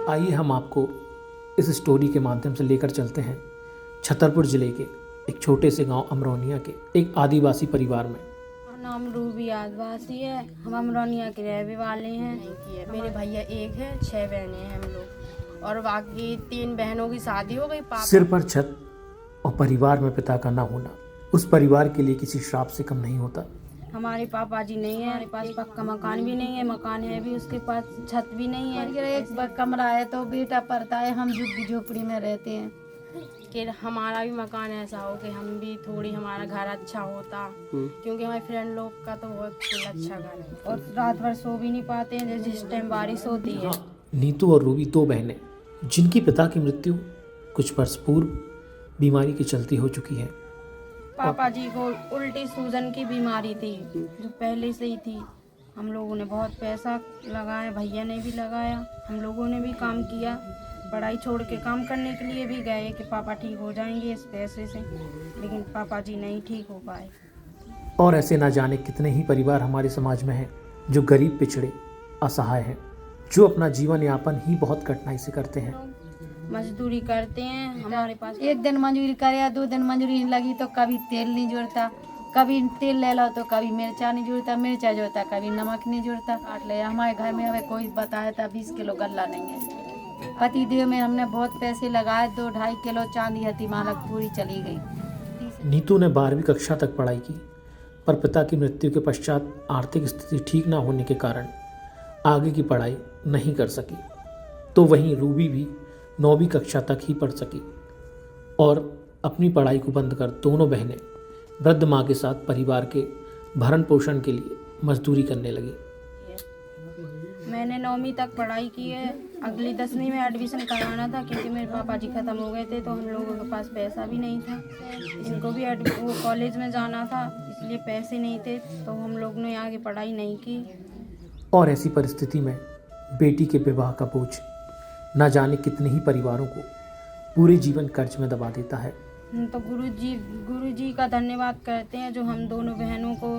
आइए हम आपको इस स्टोरी के माध्यम से लेकर चलते हैं छतरपुर जिले के एक छोटे से गांव अमरोनिया के एक आदिवासी परिवार में। नाम रूबी आदिवासी है। हम अमरोनिया के रहने वाले हैं। मेरे भैया एक है, 6 बहनें हैं हम लोग, और बाकी 3 बहनों की शादी हो गई। सिर पर छत और परिवार में पिता का ना होना उस परिवार के लिए किसी श्राप से कम नहीं होता। हमारे पापा जी नहीं है, हमारे पास पक्का मकान भी नहीं है, मकान है भी उसके पास छत भी नहीं है। एक कमरा है तो बेटा पड़ता है, हम झुग्गी झोपड़ी में रहते हैं। कि हमारा भी मकान ऐसा हो कि हम भी थोड़ी हमारा घर अच्छा होता, क्योंकि हमारे फ्रेंड लोग का तो बहुत अच्छा घर है और रात भर सो भी नहीं पाते हैं जैसे जिस टाइम बारिश होती है। नीतू और रूबी 2 बहनें जिनकी पिता की मृत्यु कुछ वर्ष पूर्व बीमारी के चलते हो चुकी है। पापा जी को उल्टी सूजन की बीमारी थी जो पहले से ही थी। हम लोगों ने बहुत पैसा लगाया, भैया ने भी लगाया, हम लोगों ने भी काम किया, पढ़ाई छोड़ के काम करने के लिए भी गए कि पापा ठीक हो जाएंगे इस पैसे से, लेकिन पापा जी नहीं ठीक हो पाए। और ऐसे ना जाने कितने ही परिवार हमारे समाज में हैं जो गरीब, पिछड़े, असहाय हैं, जो अपना जीवन यापन ही बहुत कठिनाई से करते हैं। मजदूरी करते हैं। हमारे पास एक दिन मजदूरी करे, 2 दिन मजदूरी लगी तो कभी तेल नहीं जुड़ता, कभी तेल ले लो तो कभी मिर्चा नहीं जुड़ता, मिर्चा जुड़ता कभी नमक नहीं जुड़ता। काट ले हमारे घर में हमें कोई बताया था 20 किलो गल्ला नहीं है। पति देव में हमने बहुत पैसे लगाए, 2-2.5 किलो चांदी हती मालक पूरी चली गई। नीतू ने 12वीं कक्षा तक पढ़ाई की, पर पिता की मृत्यु के पश्चात आर्थिक स्थिति ठीक ना होने के कारण आगे की पढ़ाई नहीं कर सकी। तो वहीं रूबी भी 9वीं कक्षा तक ही पढ़ सकी और अपनी पढ़ाई को बंद कर दोनों बहनें वृद्ध माँ के साथ परिवार के भरण पोषण के लिए मजदूरी करने लगी। मैंने 9वीं तक पढ़ाई की है। अगली 10वीं में एडमिशन करवाना था, क्योंकि मेरे पापा जी ख़त्म हो गए थे तो हम लोगों के पास पैसा भी नहीं था। इनको भी वो कॉलेज में जाना था, इसलिए पैसे नहीं थे, तो हम लोग ने आगे पढ़ाई नहीं की। और ऐसी परिस्थिति में बेटी के विवाह का बोझ न जाने कितने ही परिवारों को पूरे जीवन कर्ज में दबा देता है। तो गुरुजी का धन्यवाद करते हैं जो हम दोनों बहनों को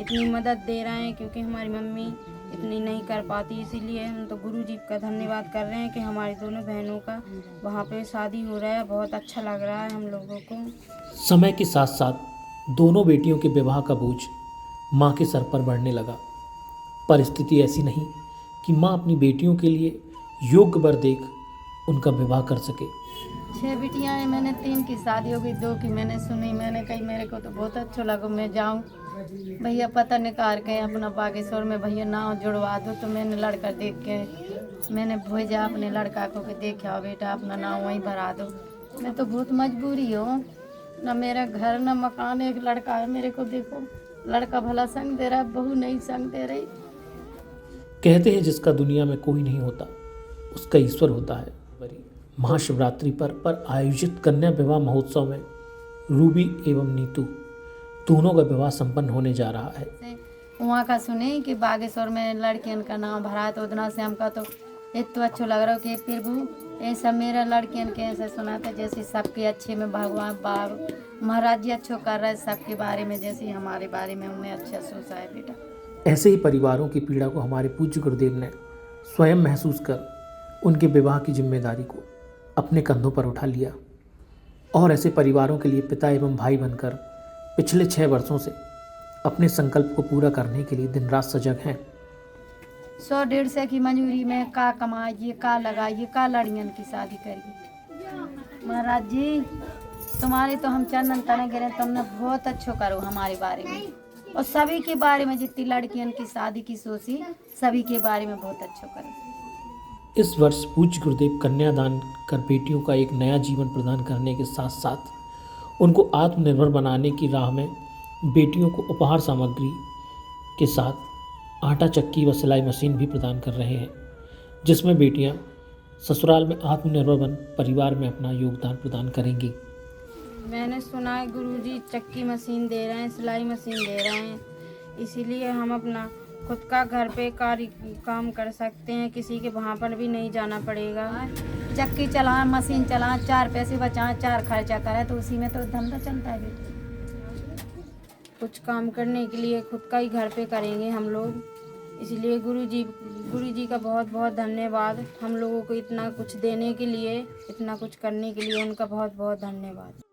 इतनी मदद दे रहे हैं, क्योंकि हमारी मम्मी इतनी नहीं कर पाती, इसीलिए हम तो गुरुजी का धन्यवाद कर रहे हैं कि हमारी दोनों बहनों का वहाँ पे शादी हो रहा है। बहुत अच्छा लग रहा है हम लोगों को। समय के साथ साथ दोनों बेटियों के विवाह का बोझ माँ के सर पर बढ़ने लगा। परिस्थिति ऐसी नहीं कि माँ अपनी बेटियों के लिए योग्य वर देख उनका विवाह कर सके। 6 बिटियाँ हैं, मैंने 3 की शादी हो गई, 2 की मैंने सुनी। मैंने कही मेरे को तो बहुत अच्छा लगा, मैं जाऊँ। भैया पता निकाल के अपना बागेश्वर में भैया नाव जुड़वा दो, तो मैंने लड़का देख के मैंने भेजा अपने लड़का को कि देखा बेटा अपना नाव वहीं भरा दो। मैं तो बहुत मजबूरी हूँ, ना मेरा घर ना मकान, एक लड़का है मेरे को। देखो लड़का भला संग दे रहा है, बहू नहीं संग दे रही। कहते हैं जिसका दुनिया में कोई नहीं होता उसका ईश्वर होता है। महाशिवरात्रि पर आयोजित कन्या विवाह महोत्सव में रूबी एवं नीतू दोनों का विवाह संपन्न होने जा रहा है। वहाँ का सुने कि बागेश्वर में लड़कियन का नाम भरा, तो उतना से हमका तो इतना अच्छा लग रहा हो कि प्रभु ऐसा मेरा लड़कियन के ऐसा सुना था जैसे सबके अच्छे में भगवान बाब महाराज जी अच्छो कर रहे सबके बारे में, जैसे हमारे बारे में उन्हें अच्छा सोचा है बेटा। ऐसे ही परिवारों की पीड़ा को हमारे पूज्य गुरुदेव ने स्वयं महसूस कर उनके विवाह की जिम्मेदारी को अपने कंधों पर उठा लिया और ऐसे परिवारों के लिए पिता एवं भाई बनकर पिछले 6 वर्षों से अपने संकल्प को पूरा करने के लिए दिन रात सजग हैं। 100-150 की मजूरी में का कमाइए, का लगाइए, का लड़ियन की शादी करिए। महाराज जी तुम्हारे तो हम चंदन तने गिरे, तुमने बहुत अच्छो करो हमारे बारे में और सभी के बारे में, जितनी लड़कियन की शादी की सोची सभी के बारे में बहुत अच्छो करो। इस वर्ष पूज्य गुरुदेव कन्यादान कर बेटियों का एक नया जीवन प्रदान करने के साथ साथ उनको आत्मनिर्भर बनाने की राह में बेटियों को उपहार सामग्री के साथ आटा चक्की व सिलाई मशीन भी प्रदान कर रहे हैं, जिसमें बेटियां ससुराल में आत्मनिर्भर बन परिवार में अपना योगदान प्रदान करेंगी। मैंने सुना है गुरुजी चक्की मशीन दे रहे हैं, सिलाई मशीन दे रहे हैं, इसीलिए हम अपना खुद का घर पे काम कर सकते हैं, किसी के वहाँ पर भी नहीं जाना पड़ेगा। चक्की चलाएं, मशीन चलाएं, 4 पैसे बचाएं, 4 खर्चा करें, तो उसी में तो धंधा चलता है बेटा। कुछ काम करने के लिए खुद का ही घर पे करेंगे हम लोग, इसलिए गुरुजी गुरु जी का बहुत बहुत धन्यवाद। हम लोगों को इतना कुछ देने के लिए, इतना कुछ करने के लिए उनका बहुत बहुत धन्यवाद।